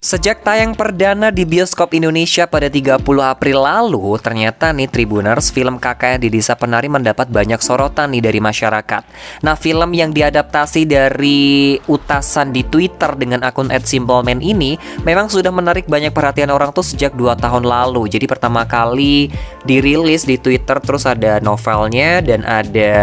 Sejak tayang perdana di bioskop Indonesia pada 30 April lalu, ternyata nih Tribuners, film KKN di Desa Penari mendapat banyak sorotan nih dari masyarakat. Nah, film yang diadaptasi dari utasan di Twitter dengan akun @simpleman ini memang sudah menarik banyak perhatian orang tuh sejak 2 tahun lalu. Jadi pertama kali dirilis di Twitter, terus ada novelnya dan ada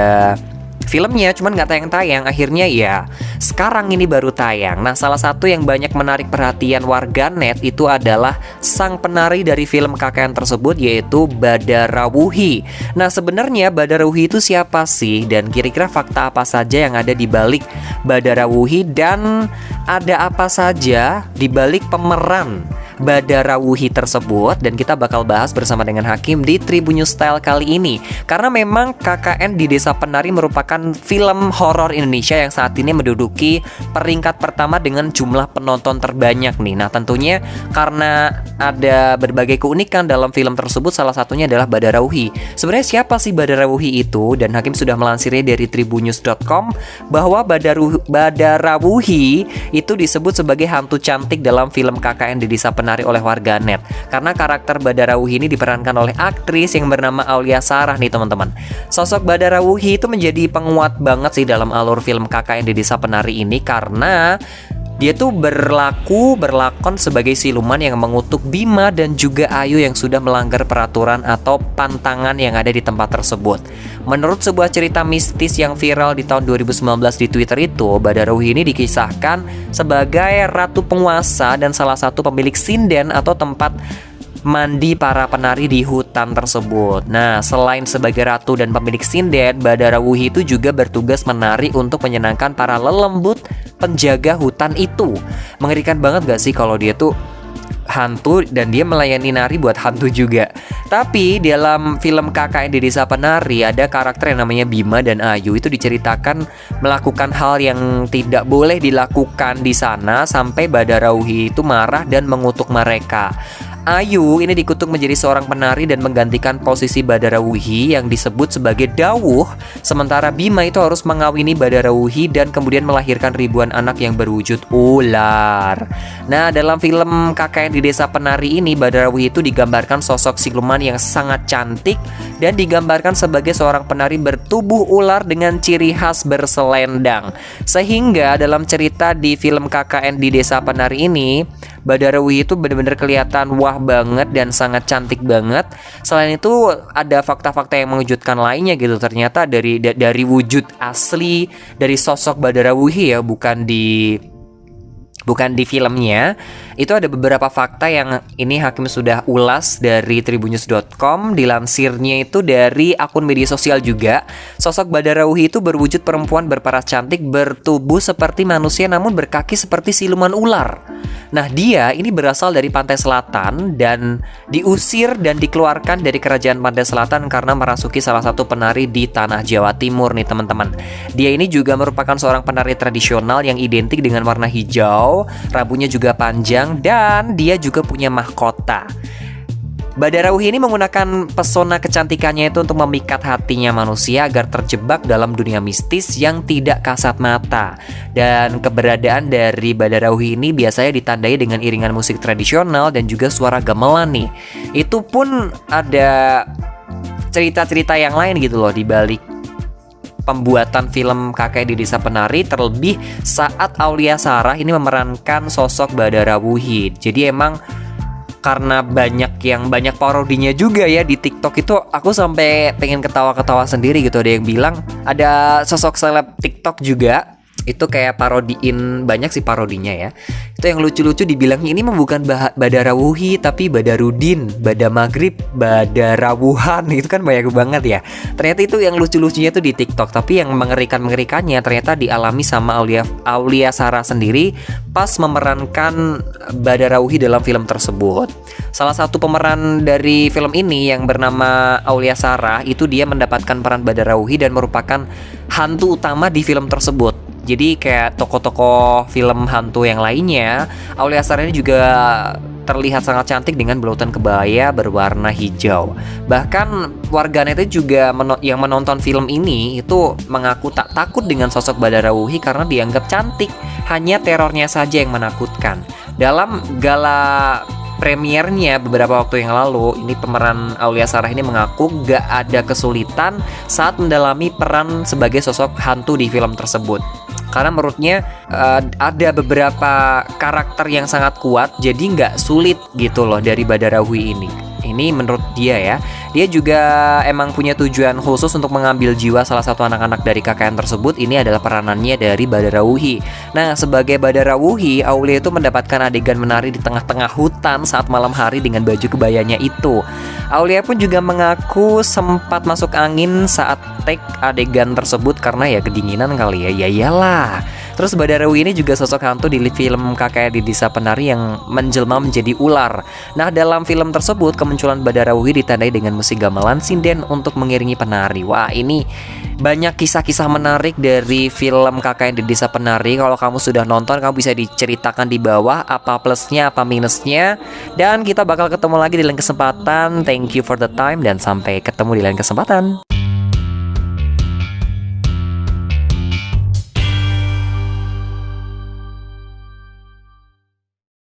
filmnya, cuman nggak tayang-tayang. Akhirnya ya sekarang ini baru tayang. Nah, salah satu yang banyak menarik perhatian warganet itu adalah sang penari dari film KKN tersebut, yaitu Badarawuhi. Nah, sebenarnya Badarawuhi itu siapa sih? Dan kira-kira fakta apa saja yang ada di balik Badarawuhi, dan ada apa saja di balik pemeran Badarawuhi tersebut? Dan kita bakal bahas bersama dengan Hakim di Tribun News Style kali ini. Karena memang KKN di Desa Penari merupakan film horor Indonesia yang saat ini menduduki peringkat pertama dengan jumlah penonton terbanyak nih. Nah, tentunya karena ada berbagai keunikan dalam film tersebut, salah satunya adalah Badarawuhi. Sebenarnya siapa sih Badarawuhi itu? Dan Hakim sudah melansirnya dari tribunnews.com bahwa Badarawuhi itu disebut sebagai hantu cantik dalam film KKN di Desa Penari oleh warganet. Karena karakter Badarawuhi ini diperankan oleh aktris yang bernama Aulia Sarah nih teman-teman. Sosok Badarawuhi itu menjadi penguat banget sih dalam alur film KKN di Desa Penari ini, karena dia tuh berlakon sebagai siluman yang mengutuk Bima dan juga Ayu yang sudah melanggar peraturan atau pantangan yang ada di tempat tersebut. Menurut sebuah cerita mistis yang viral di tahun 2019 di Twitter itu, Badarawuhi ini dikisahkan sebagai ratu penguasa dan salah satu pemilik sinden atau tempat mandi para penari di hutan tersebut. Nah, selain sebagai ratu dan pemilik sinden, Badarawuhi itu juga bertugas menari untuk menyenangkan para lelembut penjaga hutan itu. Mengerikan banget gak sih kalau dia tuh hantu dan dia melayani nari buat hantu juga. Tapi dalam film KKN di Desa Penari ada karakter yang namanya Bima dan Ayu, itu diceritakan melakukan hal yang tidak boleh dilakukan di sana sampai Badarawuhi itu marah dan mengutuk mereka. Ayu ini dikutuk menjadi seorang penari dan menggantikan posisi Badarawuhi yang disebut sebagai Dawuh. Sementara Bima itu harus mengawini Badarawuhi dan kemudian melahirkan ribuan anak yang berwujud ular. Nah, dalam film KKN di Desa Penari ini, Badarawuhi itu digambarkan sosok siluman yang sangat cantik dan digambarkan sebagai seorang penari bertubuh ular dengan ciri khas berselendang. Sehingga dalam cerita di film KKN di Desa Penari ini, Badarawuhi itu benar-benar kelihatan wah banget dan sangat cantik banget. Selain itu ada fakta-fakta yang mengejutkan lainnya gitu. Ternyata dari wujud asli dari sosok Badarawuhi ya, bukan di filmnya, itu ada beberapa fakta yang ini Hakim sudah ulas dari tribunnews.com. Dilansirnya itu dari akun media sosial juga. Sosok Badarawuhi itu berwujud perempuan berparas cantik, bertubuh seperti manusia namun berkaki seperti siluman ular. Nah, dia ini berasal dari pantai selatan dan diusir dan dikeluarkan dari kerajaan pantai selatan karena merasuki salah satu penari di tanah Jawa Timur nih teman-teman. Dia ini juga merupakan seorang penari tradisional yang identik dengan warna hijau, rambutnya juga panjang, dan dia juga punya mahkota. Badarawuhi ini menggunakan pesona kecantikannya itu untuk memikat hatinya manusia agar terjebak dalam dunia mistis yang tidak kasat mata. Dan keberadaan dari Badarawuhi ini biasanya ditandai dengan iringan musik tradisional dan juga suara gamelan nih. Itu pun ada cerita-cerita yang lain gitu loh di balik pembuatan film KKN di Desa Penari, terlebih saat Aulia Sarah ini memerankan sosok Badarawuhi. Jadi emang karena banyak parodinya juga ya di TikTok itu, aku sampai pengen ketawa-ketawa sendiri gitu. Ada yang bilang ada sosok seleb TikTok juga itu kayak parodiin, banyak sih parodinya ya. Itu yang lucu-lucu dibilangnya ini mah bukan Badarawuhi tapi Badarudin, Badamagrib, Badarawuhan. Itu kan banyak banget ya. Ternyata itu yang lucu-lucunya tuh di TikTok. Tapi yang mengerikannya ternyata dialami sama Aulia Sarah sendiri pas memerankan Badarawuhi dalam film tersebut. Salah satu pemeran dari film ini yang bernama Aulia Sarah itu dia mendapatkan peran Badarawuhi dan merupakan hantu utama di film tersebut. Jadi kayak tokoh-tokoh film hantu yang lainnya, Aulia Sarah ini juga terlihat sangat cantik dengan belotan kebaya berwarna hijau. Bahkan warganet itu juga yang menonton film ini itu mengaku tak takut dengan sosok Badarawuhi karena dianggap cantik, hanya terornya saja yang menakutkan. Dalam gala premiernya beberapa waktu yang lalu, ini pemeran Aulia Sarah ini mengaku gak ada kesulitan saat mendalami peran sebagai sosok hantu di film tersebut. Karena menurutnya ada beberapa karakter yang sangat kuat, jadi nggak sulit gitu loh dari Badarawuhi ini. Ini menurut dia ya. Dia juga emang punya tujuan khusus untuk mengambil jiwa salah satu anak-anak dari KKN tersebut. Ini adalah peranannya dari Badarawuhi. Nah, sebagai Badarawuhi, Aulia itu mendapatkan adegan menari di tengah-tengah hutan saat malam hari dengan baju kebayanya itu. Aulia pun juga mengaku sempat masuk angin saat take adegan tersebut karena ya kedinginan kali ya. Ya iyalah. Terus Badarawuhi ini juga sosok hantu di film KKN di Desa Penari yang menjelma menjadi ular. Nah, dalam film tersebut kemunculan Badarawuhi ditandai dengan musik gamelan sinden untuk mengiringi penari. Wah, ini banyak kisah-kisah menarik dari film KKN di Desa Penari. Kalau kamu sudah nonton, kamu bisa diceritakan di bawah apa plusnya, apa minusnya. Dan kita bakal ketemu lagi di lain kesempatan. Thank you for the time dan sampai ketemu di lain kesempatan.